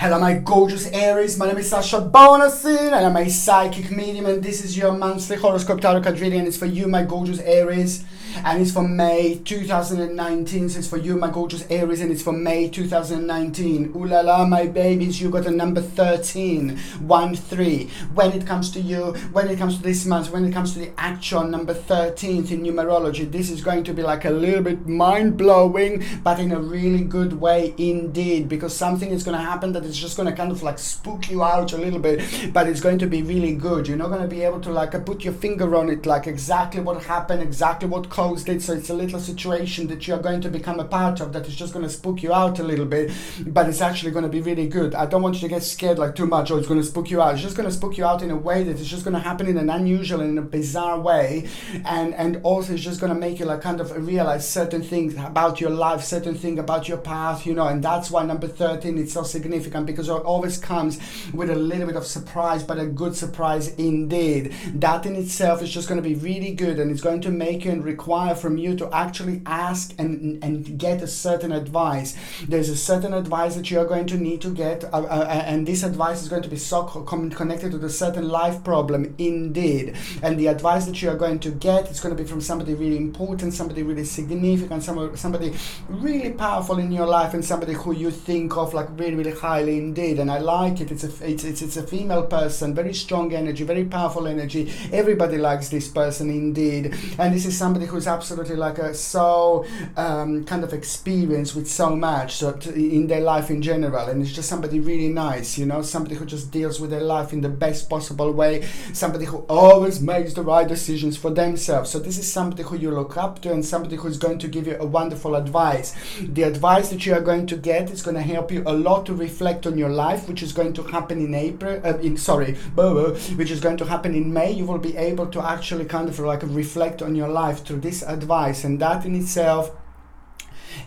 Hello my gorgeous Aries, my name is Sasha Bonasin and I'm a psychic medium, and this is your monthly horoscope tarot card reading, and it's for you my gorgeous Aries, and it's for May 2019. So it's for you my gorgeous Aries, and it's for May 2019. Ooh la la my babies, you got a number 13, 1-3. When it comes to you, when it comes to this month, when it comes to the actual number 13th in numerology, this is going to be like a little bit mind-blowing, but in a really good way indeed, because something is going to happen that is just going to kind of like spook you out a little bit, but it's going to be really good. You're not going to be able to like put your finger on it, like exactly what happened, exactly what caused it. So it's a little situation that you're going to become a part of that is just going to spook you out a little bit, but it's actually going to be really good. I don't want you to get scared like too much, or it's going to spook you out. It's just going to spook you out in a way that is just going to happen in an unusual and in a bizarre way, and also it's just going to make you like kind of realize certain things about your life, certain things about your path, you know. And that's why number 13 is so significant, because it always comes with a little bit of surprise, but a good surprise indeed. That in itself is just going to be really good, and it's going to make you and require from you to actually ask and get a certain advice. There's a certain advice that you're going to need to get, and this advice is going to be so connected to a certain life problem indeed. And the advice that you're going to get is going to be from somebody really important, somebody really significant, somebody really powerful in your life, and somebody who you think of like really, really highly indeed. And I like it. It's a female person, very strong energy, very powerful energy. Everybody likes this person indeed. And this is somebody who's absolutely like so kind of experienced with so much in their life in general, and it's just somebody really nice, you know, somebody who just deals with their life in the best possible way, somebody who always makes the right decisions for themselves. So this is somebody who you look up to, and somebody who's going to give you a wonderful advice. The advice that you are going to get is going to help you a lot to reflect on your life, which is going to happen in which is going to happen in May. You will be able to actually kind of like reflect on your life through this advice, and that in itself,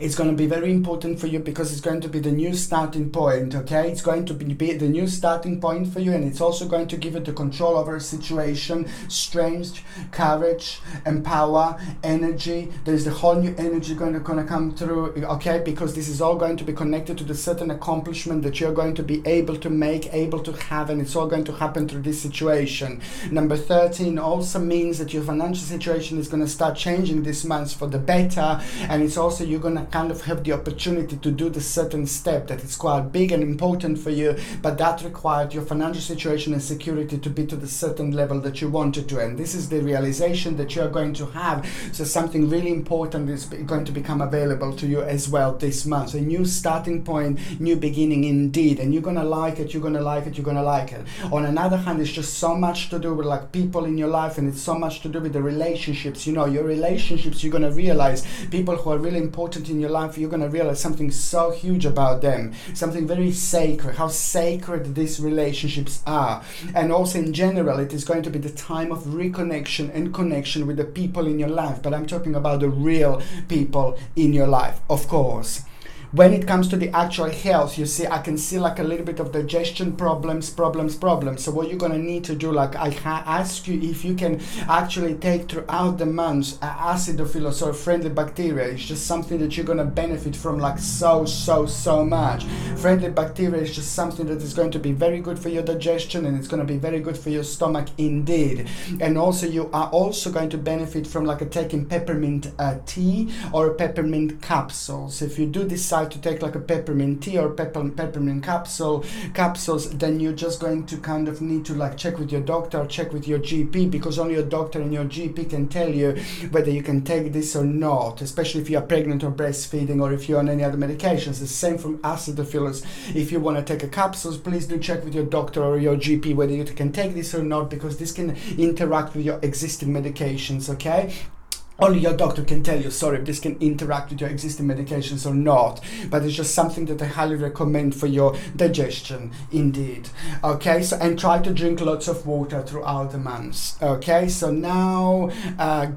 it's going to be very important for you, because it's going to be the new starting point, okay? It's going to be the new starting point for you, and it's also going to give you the control over a situation, strength, courage, and power, energy. There's the whole new energy going to come through, okay? Because this is all going to be connected to the certain accomplishment that you're going to be able to make, able to have, and it's all going to happen through this situation. Number 13 also means that your financial situation is going to start changing this month for the better, and it's also you're going to kind of have the opportunity to do the certain step that is quite big and important for you, but that required your financial situation and security to be to the certain level that you wanted to. And this is the realization that you're going to have. So something really important is going to become available to you as well this month. A new starting point, new beginning indeed, and you're going to like it, you're going to like it, you're going to like it. On another hand, it's just so much to do with like people in your life, and it's so much to do with the relationships. You know, your relationships, you're going to realize people who are really important in your life, you're going to realize something so huge about them, something very sacred, how sacred these relationships are. And also in general, it is going to be the time of reconnection and connection with the people in your life, but I'm talking about the real people in your life, of course. When it comes to the actual health, you see, I can see like a little bit of digestion problems. So what you're going to need to do, like I ask you if you can actually take throughout the month acidophilus or friendly bacteria. It's just something that you're going to benefit from like so much. Friendly bacteria is just something that is going to be very good for your digestion, and it's going to be very good for your stomach indeed. And also you are also going to benefit from like taking peppermint tea or peppermint capsules. If you do decide to take like a peppermint tea or peppermint capsules, then you're just going to kind of need to like check with your doctor or check with your GP, because only your doctor and your GP can tell you whether you can take this or not, especially if you are pregnant or breastfeeding, or if you're on any other medications. The same from acidophilus. If you want to take a capsules, please do check with your doctor or your GP whether you can take this or not, because this can interact with your existing medications, okay? Only your doctor can tell you, sorry, if this can interact with your existing medications or not. But it's just something that I highly recommend for your digestion, indeed. Okay, so and try to drink lots of water throughout the months. Okay, so now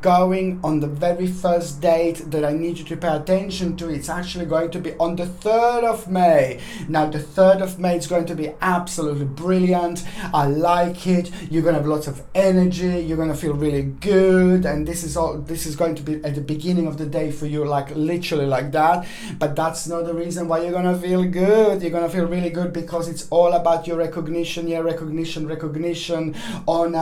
going on the very first date that I need you to pay attention to, it's actually going to be on the 3rd of May. Now, the 3rd of May is going to be absolutely brilliant. I like it. You're going to have lots of energy. You're going to feel really good. And this is is going to be at the beginning of the day for you, like literally like that. But that's not the reason why you're gonna feel good. You're gonna feel really good because it's all about your recognition, recognition on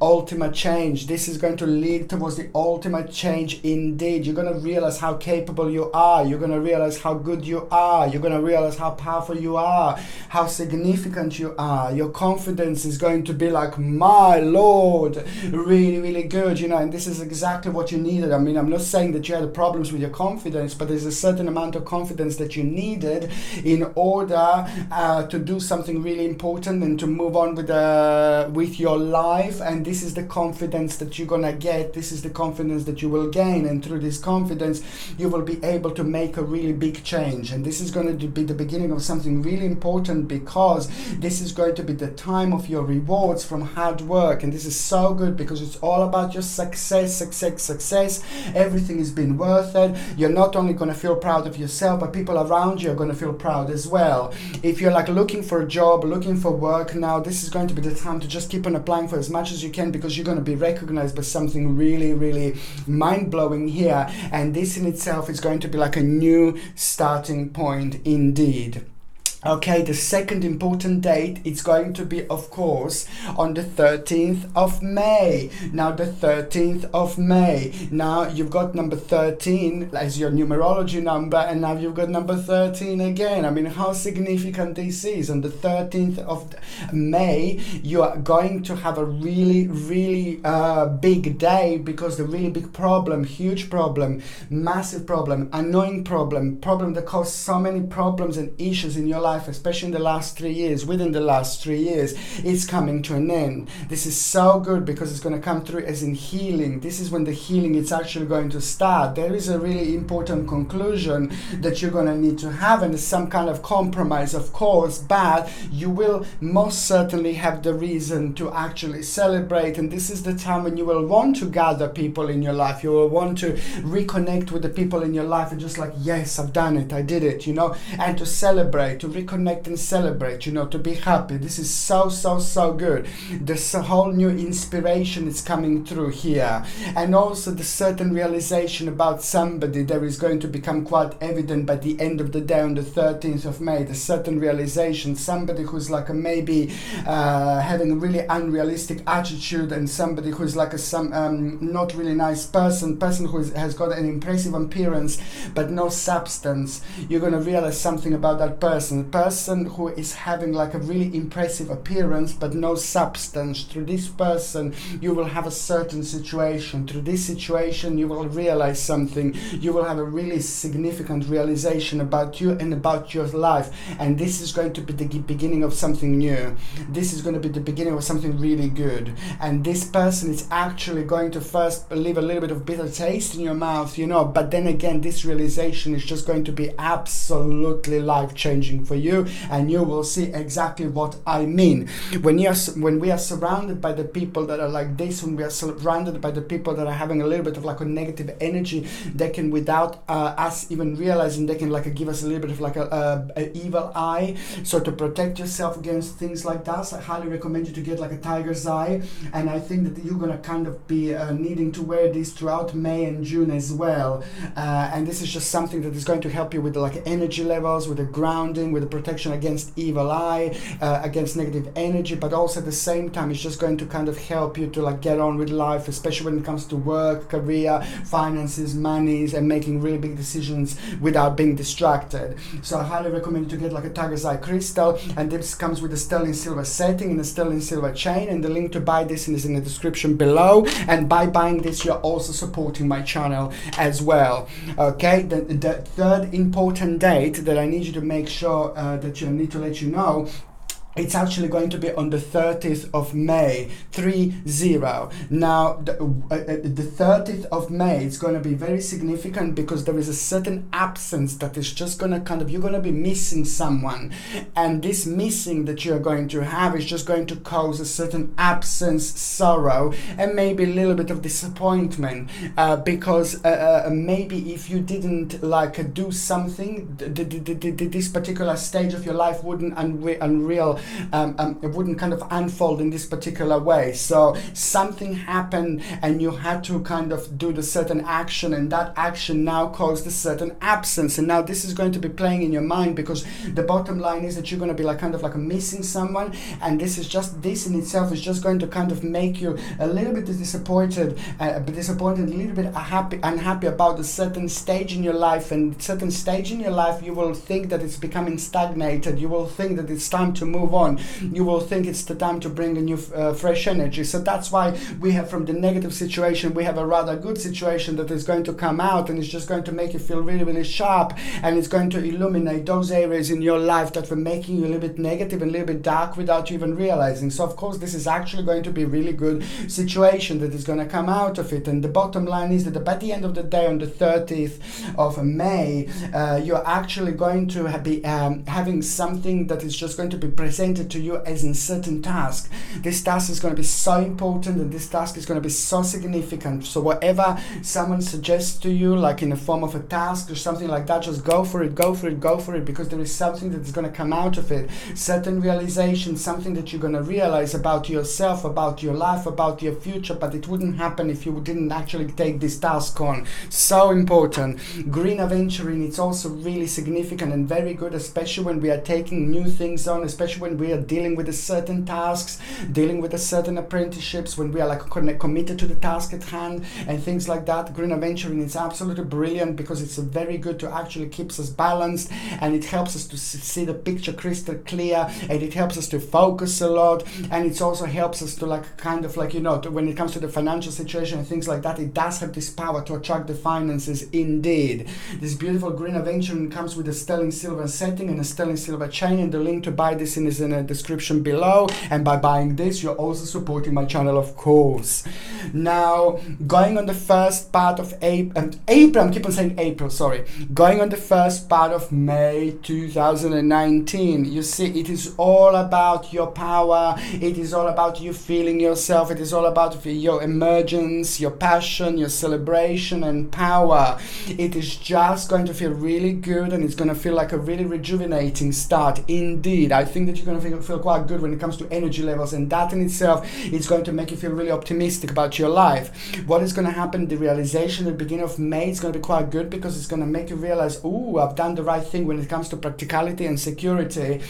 ultimate change. This is going to lead towards the ultimate change indeed. You're gonna realize how capable you are. You're gonna realize how good you are. You're gonna realize how powerful you are, how significant you are. Your confidence is going to be like, my Lord, really good, you know. And this is exactly what you needed. I mean, I'm not saying that you had problems with your confidence, but there's a certain amount of confidence that you needed in order to do something really important and to move on with your life. And this is the confidence that you're gonna get. This is the confidence that you will gain, and through this confidence you will be able to make a really big change. And this is going to be the beginning of something really important, because this is going to be the time of your rewards from hard work. And this is so good because it's all about your success. Everything has been worth it. You're not only going to feel proud of yourself, but people around you are going to feel proud as well. If you're like looking for a job, looking for work now, this is going to be the time to just keep on applying for as much as you can, because you're going to be recognized by something really mind-blowing here. And this in itself is going to be like a new starting point indeed. Okay, the second important date, it's going to be, of course, on the 13th of May. Now, the 13th of May. Now, you've got number 13 as your numerology number, and now you've got number 13 again. I mean, how significant this is. On the 13th of May, you are going to have a really big day, because the really big problem, huge problem, massive problem, annoying problem that caused so many problems and issues in your life, especially in the last 3 years, within the last 3 years, it's coming to an end. This is so good because it's going to come through as in healing. This is when the healing is actually going to start. There is a really important conclusion that you're going to need to have, and some kind of compromise, of course, but you will most certainly have the reason to actually celebrate. And this is the time when you will want to gather people in your life. You will want to reconnect with the people in your life and just like, yes, I've done it, I did it, you know, and to celebrate, to reconnect and celebrate, you know, to be happy. This is so good. This whole new inspiration is coming through here, and also the certain realization about somebody that is going to become quite evident by the end of the day on the 13th of May. The certain realization, somebody who's like maybe having a really unrealistic attitude, and somebody who's like not really nice person who has got an impressive appearance but no substance. You're going to realize something about that person who is having like a really impressive appearance but no substance. Through this person you will have a certain situation. Through this situation you will realize something. You will have a really significant realization about you and about your life, and this is going to be the beginning of something new. This is going to be the beginning of something really good, and this person is actually going to first leave a little bit of bitter taste in your mouth, you know, but then again this realization is just going to be absolutely life-changing for you, and you will see exactly what I mean. When we are surrounded by the people that are like this, when we are surrounded by the people that are having a little bit of like a negative energy, they can, without us even realizing, they can like give us a little bit of like a evil eye. So to protect yourself against things like that, I highly recommend you to get like a tiger's eye, and I think that you're gonna kind of be needing to wear this throughout May and June as well. And this is just something that is going to help you with the like energy levels, with the grounding, with the protection against evil eye, against negative energy, but also at the same time it's just going to kind of help you to like get on with life, especially when it comes to work, career, finances, monies, and making really big decisions without being distracted. So I highly recommend you to get like a tiger's eye crystal, and this comes with a sterling silver setting and a sterling silver chain, and the link to buy this is in the description below. And by buying this you're also supporting my channel as well. Okay, the third important date that I need you to make sure that you need to let you know, it's actually going to be on the 30th of May, 30. Now, the 30th of May is going to be very significant because there is a certain absence that is just going to kind of, you're going to be missing someone. And this missing that you're going to have is just going to cause a certain absence, sorrow, and maybe a little bit of disappointment. Because maybe if you didn't like do something, this particular stage of your life wouldn't unreal it wouldn't kind of unfold in this particular way. So something happened and you had to kind of do the certain action, and that action now caused a certain absence. And now this is going to be playing in your mind, because the bottom line is that you're going to be like kind of like missing someone, and this in itself is just going to kind of make you a little bit disappointed, a little bit unhappy about a certain stage in your life. And certain stage in your life, you will think that it's becoming stagnated. You will think that it's time to move on. You will think it's the time to bring a new fresh energy. So that's why we have, from the negative situation, we have a rather good situation that is going to come out, and it's just going to make you feel really, really sharp, and it's going to illuminate those areas in your life that were making you a little bit negative and a little bit dark without you even realizing. So of course this is actually going to be a really good situation that is going to come out of it. And the bottom line is that by the end of the day, on the 30th of May, you're actually going to be having something that is just going to be presented to you as a certain task. This task is going to be so important, and this task is going to be so significant. So whatever someone suggests to you, like in the form of a task or something like that, just go for it, because there is something that is going to come out of it. Certain realization, something that you're going to realize about yourself, about your life, about your future, but it wouldn't happen if you didn't actually take this task on. So important. Green Aventurine, it's also really significant and very good, especially when we are taking new things on, especially when we are dealing with a certain tasks, dealing with a certain apprenticeships, when we are like committed to the task at hand and things like that. Green Aventurine is absolutely brilliant, because it's very good to actually keeps us balanced, and it helps us to see the picture crystal clear, and it helps us to focus a lot, and it also helps us to like kind of like, you know, when it comes to the financial situation and things like that, it does have this power to attract the finances indeed. This beautiful Green Aventurine comes with a sterling silver setting and a sterling silver chain, and the link to buy this is in the description below. And by buying this, you're also supporting my channel, of course. Now, going on the first part of April, I keep on saying April, sorry. Going on the first part of May 2019, you see, it is all about your power. It is all about you feeling yourself. It is all about your emergence, your passion, your celebration and power. It is just going to feel really good, and it's going to feel like a really rejuvenating start indeed. I think that you're going to feel quite good when it comes to energy levels, and that in itself is going to make you feel really optimistic about your life. What is going to happen, the realization at the beginning of May, is going to be quite good, because it's going to make you realize, oh, I've done the right thing when it comes to practicality and security.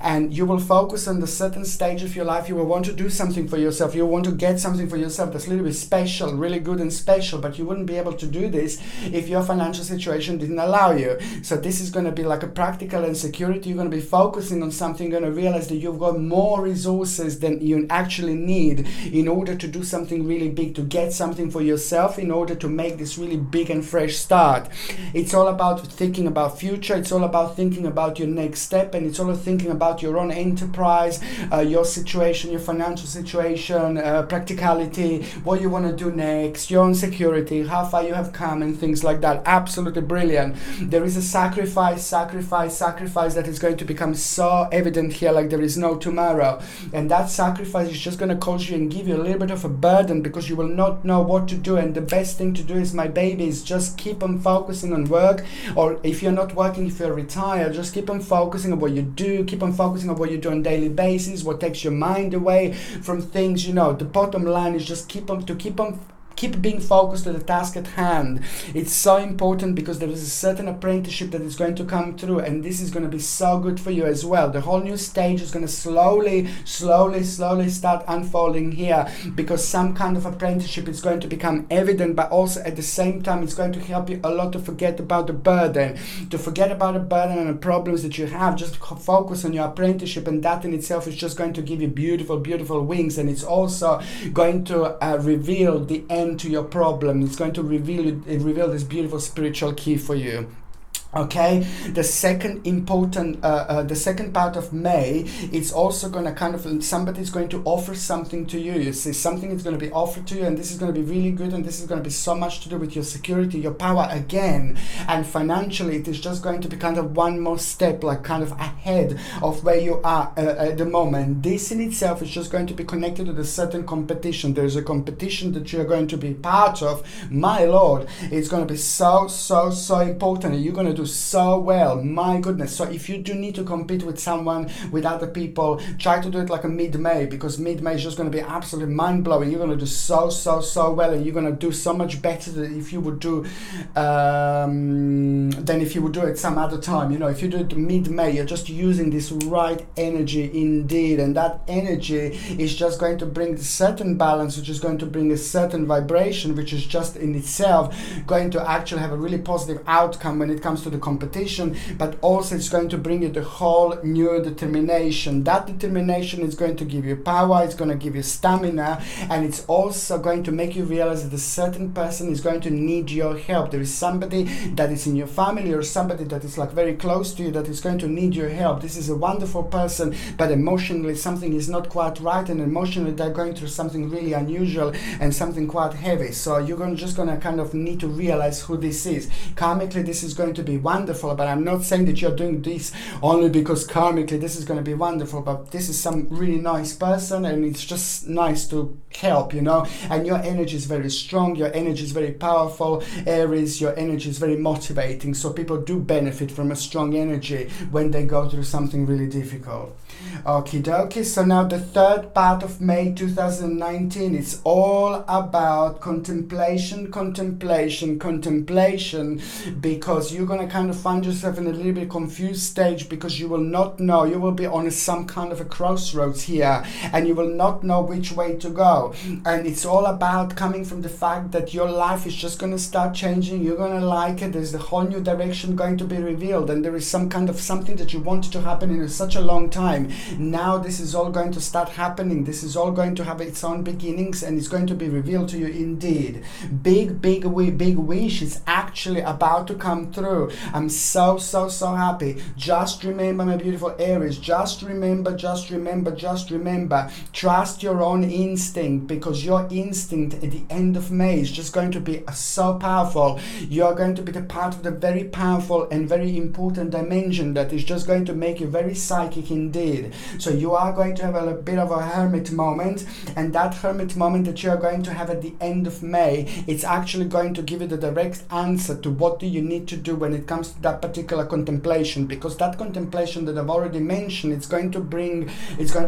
And you will focus on the certain stage of your life. You will want to do something for yourself. You want to get something for yourself that's a little bit special, really good and special, but you wouldn't be able to do this if your financial situation didn't allow you. So this is going to be like a practical and security. You're going to be focusing on something. You're going to realize that you've got more resources than you actually need in order to do something really big, to get something for yourself, in order to make this really big and fresh start. It's all about thinking about future. It's all about thinking about your next step, and it's all thinking about your own enterprise, your situation, your financial situation, practicality, what you want to do next, your own security, how far you have come, and things like that. Absolutely brilliant. There is a sacrifice that is going to become so evident here, like there is no tomorrow. And that sacrifice is just going to cause you and give you a little bit of a burden, because you will not know what to do. And the best thing to do is, my baby, is just keep on focusing on work, or if you're not working, if you're retired, just keep on focusing on what you do, keep on focusing on what you do on a daily basis, what takes your mind away from things. You know, the bottom line is just keep being focused on the task at hand. It's so important, because there is a certain apprenticeship that is going to come through, and this is going to be so good for you as well. The whole new stage is going to slowly start unfolding here, because some kind of apprenticeship is going to become evident, but also at the same time it's going to help you a lot to forget about the burden, and the problems that you have. Just focus on your apprenticeship, and that in itself is just going to give you beautiful wings, and it's also going to reveal the end to your problem. It's going to reveal this beautiful spiritual key for you. Okay, the second important, the second part of May, it's also going to kind of, somebody's going to offer something to you. You see, something is going to be offered to you, and this is going to be really good, and this is going to be so much to do with your security, your power again, and financially it is just going to be kind of one more step, like kind of ahead of where you are at the moment. This in itself is just going to be connected to a certain competition. There's a competition that you're going to be part of. My Lord, it's going to be so important. You're going to do do so well. My goodness. So if you do need to compete with someone, with other people, try to do it like a mid-May, because mid-May is just going to be absolutely mind-blowing. You're going to do so well, and you're going to do so much better than if you would do it some other time. You know, if you do it mid-May, you're just using this right energy indeed, and that energy is just going to bring a certain balance, which is going to bring a certain vibration, which is just in itself going to actually have a really positive outcome when it comes to the competition, but also it's going to bring you the whole new determination. That determination is going to give you power, it's going to give you stamina, and it's also going to make you realize that a certain person is going to need your help. There is somebody that is in your family or somebody that is like very close to you that is going to need your help. This is a wonderful person, but emotionally something is not quite right, and emotionally they're going through something really unusual and something quite heavy. So you're just going to kind of need to realize who this is. Karmically, this is going to be wonderful, but I'm not saying that you're doing this only because karmically this is going to be wonderful, but this is some really nice person, and it's just nice to help, you know. And your energy is very strong, your energy is very powerful, Aries. Your energy is very motivating, so people do benefit from a strong energy when they go through something really difficult. Okie dokie. So now the third part of May 2019, it's all about contemplation, because you're going to kind of find yourself in a little bit confused stage, because you will not know, you will be on some kind of a crossroads here, and you will not know which way to go. And it's all about coming from the fact that your life is just going to start changing. You're going to like it. There's a whole new direction going to be revealed, and there is some kind of something that you wanted to happen in such a long time. Now this is all going to start happening. This is all going to have its own beginnings, and it's going to be revealed to you indeed. Big wish is actually about to come through. I'm so happy. Just remember, my beautiful Aries, just remember, trust your own instinct, because your instinct at the end of May is just going to be so powerful. You're going to be the part of the very powerful and very important dimension that is just going to make you very psychic indeed. So you are going to have a bit of a hermit moment, and that hermit moment that you're going to have at the end of May, it's actually going to give you the direct answer to what do you need to do when it comes to that particular contemplation, because that contemplation that I've already mentioned, it's going to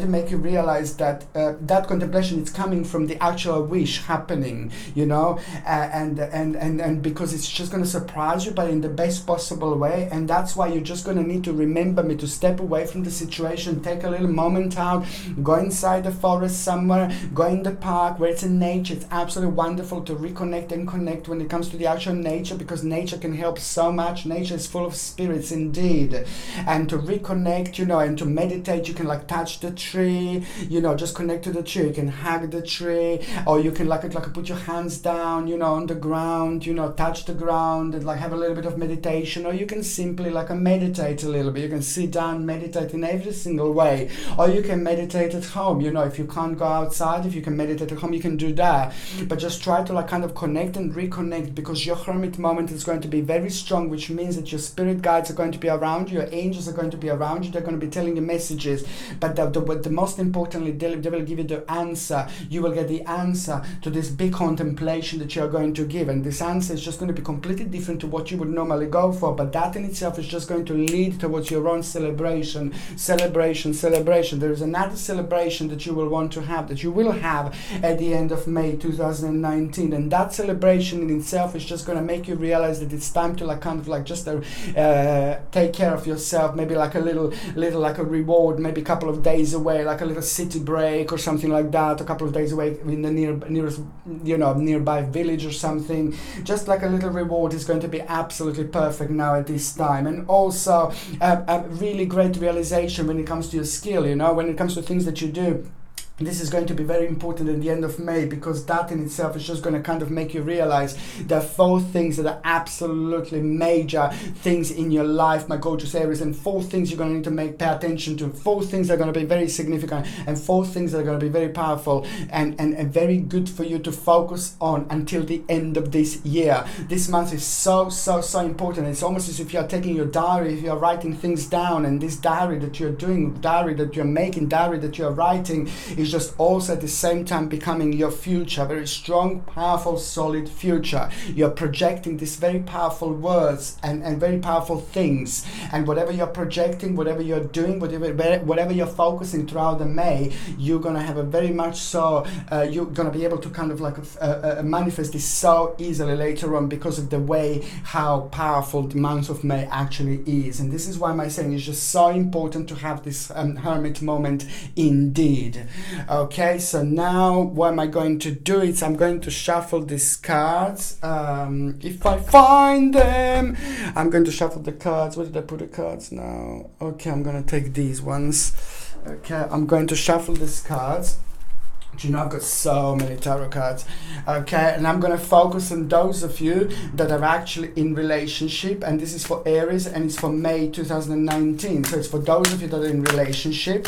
make you realize that that contemplation is coming from the actual wish happening, you know, and because it's just going to surprise you, but in the best possible way. And that's why you're just going to need to remember me to step away from the situation, take a little moment out, go inside the forest somewhere, go in the park where it's in nature. It's absolutely wonderful to reconnect and connect when it comes to the actual nature, because nature can help so much. Nature is full of spirits indeed. And to reconnect, you know, and to meditate, you can like touch the tree, you know, just connect to the tree. You can hug the tree, or you can like put your hands down, you know, on the ground, you know, touch the ground and like have a little bit of meditation. Or you can simply like meditate a little bit. You can sit down, meditate in every single way. Or you can meditate at home, you know, if you can't go outside, if you can meditate at home, you can do that. But just try to like kind of connect and reconnect, because your hermit moment is going to be very strong, which means that your spirit guides are going to be around you, your angels are going to be around you, they're going to be telling you messages. But the most importantly, they will give you the answer. You will get the answer to this big contemplation that you're going to give, and this answer is just going to be completely different to what you would normally go for, but that in itself is just going to lead towards your own celebration. There is another celebration that you will want to have, that you will have at the end of May 2019, and that celebration in itself is just going to make you realize that it's time to like kind of like just take care of yourself, maybe like a little like a reward, maybe a couple of days away, like a little city break or something like that, a couple of days away in the nearest, you know, nearby village or something. Just like a little reward is going to be absolutely perfect now at this time. And also a really great realization when it comes to your skill, you know, when it comes to things that you do. This is going to be very important at the end of May, because that in itself is just going to kind of make you realize there are 4 things that are absolutely major things in your life, my gorgeous Aries, and 4 things you're going to need to pay attention to. 4 things that are going to be very significant, and 4 things that are going to be very powerful and very good for you to focus on until the end of this year. This month is so important. It's almost as if you're taking your diary, if you're writing things down, and this diary that you're doing, diary that you're making, diary that you're writing is just also at the same time becoming your future, very strong, powerful, solid future. You're projecting these very powerful words and very powerful things, and whatever you're projecting, whatever you're doing, whatever you're focusing throughout the May, you're gonna have a very much so you're gonna be able to kind of like manifest this so easily later on, because of the way how powerful the month of May actually is. And this is why my saying is just so important to have this hermit moment indeed. Okay, so now what am I going to do? I'm going to shuffle these cards. If I find them, I'm going to shuffle the cards. Where did I put the cards now? Okay, I'm going to take these ones. Okay, I'm going to shuffle these cards. Do you know, I've got so many tarot cards. Okay, and I'm going to focus on those of you that are actually in relationship, and this is for Aries, and it's for May 2019. So it's for those of you that are in relationship.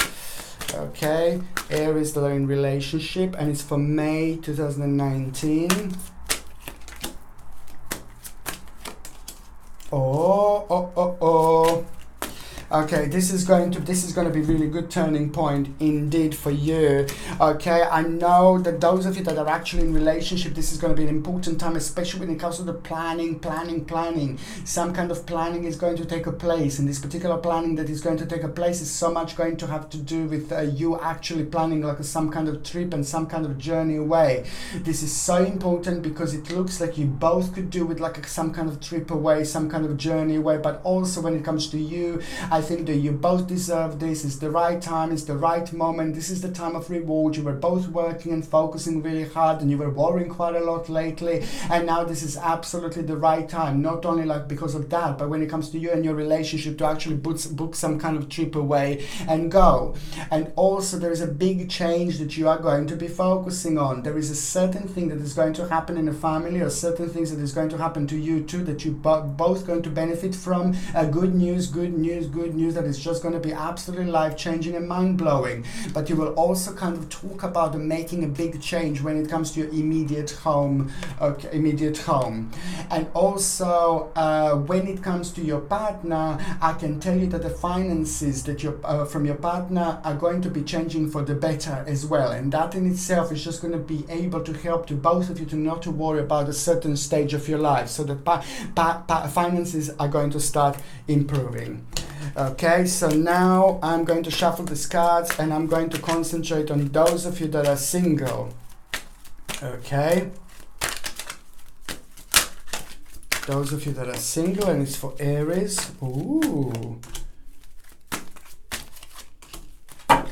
Okay, Aries that are in relationship, and it's for May 2019. Oh. Okay, this is going to be really good turning point indeed for you. Okay, I know that those of you that are actually in relationship, this is going to be an important time, especially when it comes to the planning. Some kind of planning is going to take a place, and this particular planning that is going to take a place is so much going to have to do with you actually planning like some kind of trip and some kind of journey away. This is so important because it looks like you both could do with like some kind of trip away, some kind of journey away, but also when it comes to you, I think that you both deserve this. It's the right time, it's the right moment. This is the time of reward. You were both working and focusing really hard, and you were worrying quite a lot lately, and now this is absolutely the right time, not only like because of that, but when it comes to you and your relationship, to actually book some kind of trip away and go. And also there is a big change that you are going to be focusing on. There is a certain thing that is going to happen in a family, or certain things that is going to happen to you too, that you both going to benefit from. Good news that is just going to be absolutely life-changing and mind-blowing. But you will also kind of talk about making a big change when it comes to your immediate home. And also when it comes to your partner, I can tell you that the finances that from your partner are going to be changing for the better as well, and that in itself is just going to be able to help to both of you to not to worry about a certain stage of your life, so that finances are going to start improving. Okay, so now I'm going to shuffle these cards, and I'm going to concentrate on those of you that are single. Okay, those of you that are single, and it's for Aries. Ooh.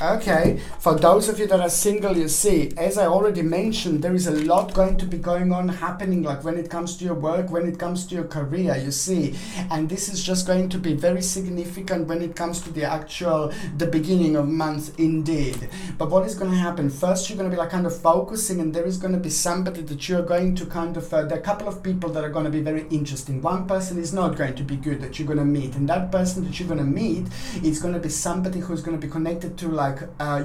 Okay, for those of you that are single, you see, as I already mentioned, there is a lot going to be going on, happening, like when it comes to your work, when it comes to your career, you see, and this is just going to be very significant when it comes to the beginning of month indeed. But what is going to happen? First, you're going to be like kind of focusing, and there is going to be somebody that you're going to kind of, there are a couple of people that are going to be very interesting. One person is not going to be good that you're going to meet, and that person that you're going to meet is going to be somebody who's going to be connected to like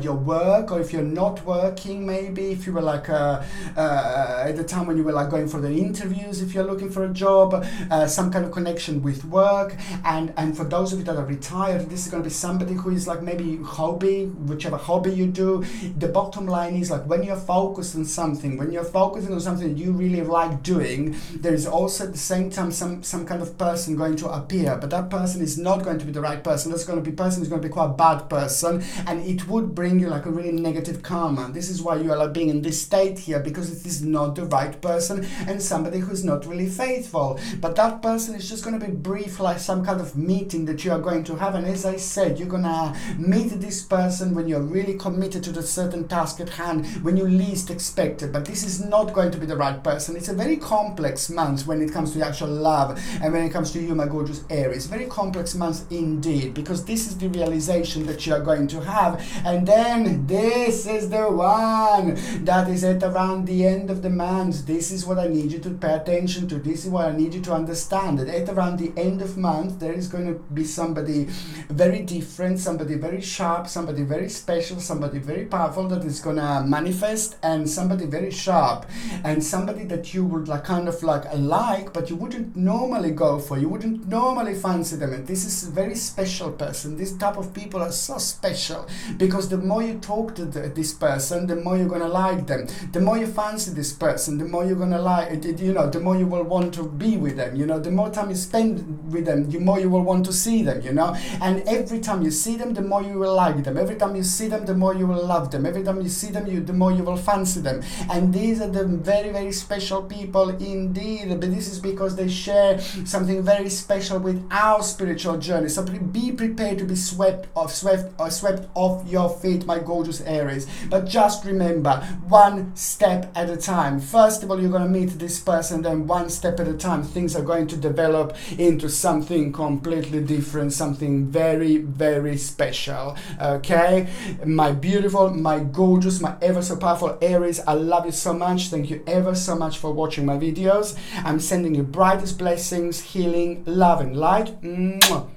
your work, or if you're not working, maybe if you were like at the time when you were like going for the interviews, if you're looking for a job, some kind of connection with work. And for those of you that are retired, this is going to be somebody who is like maybe whichever hobby you do. The bottom line is like when you're focused on something, when you're focusing on something that you really like doing, there is also at the same time some kind of person going to appear, but that person is not going to be the right person. That's going to be person who's going to be quite a bad person, and it would bring you like a really negative karma. This is why you are like being in this state here, because it is not the right person and somebody who's not really faithful. But that person is just going to be brief, like some kind of meeting that you are going to have. And as I said, you're going to meet this person when you're really committed to the certain task at hand, when you least expect it. But this is not going to be the right person. It's a very complex month when it comes to the actual love, and when it comes to you, my gorgeous Aries. Very complex month indeed, because this is the realization that you are going to have. And then this is the one that is at around the end of the month. This is what I need you to pay attention to. This is what I need you to understand, that at around the end of month there is going to be somebody very different, somebody very sharp, somebody very special, somebody very powerful that is going to manifest, and somebody very sharp, and somebody that you would like kind of like, but you wouldn't normally go for, you wouldn't normally fancy them. And this is a very special person. This type of people are so special. because the more you talk to this person, the more you're gonna like them. The more you fancy this person, the more you're gonna like, you know, the more you will want to be with them, you know. The more time you spend with them, the more you will want to see them, you know. And every time you see them, the more you will like them. Every time you see them, the more you will love them. Every time you see them, the more you will fancy them. And these are the very, very special people indeed. But this is because they share something very special with our spiritual journey. So be prepared to be swept off your feet, my gorgeous Aries. But just remember, one step at a time. First of all, you're going to meet this person, then one step at a time, things are going to develop into something completely different, something very, very special. Okay, my beautiful, my gorgeous, my ever so powerful Aries, I love you so much. Thank you ever so much for watching my videos. I'm sending you brightest blessings, healing, love and light. Mwah.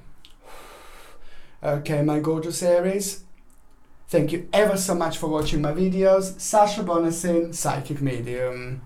Okay, my gorgeous Aries, thank you ever so much for watching my videos. Sasha Bonasin, Psychic Medium.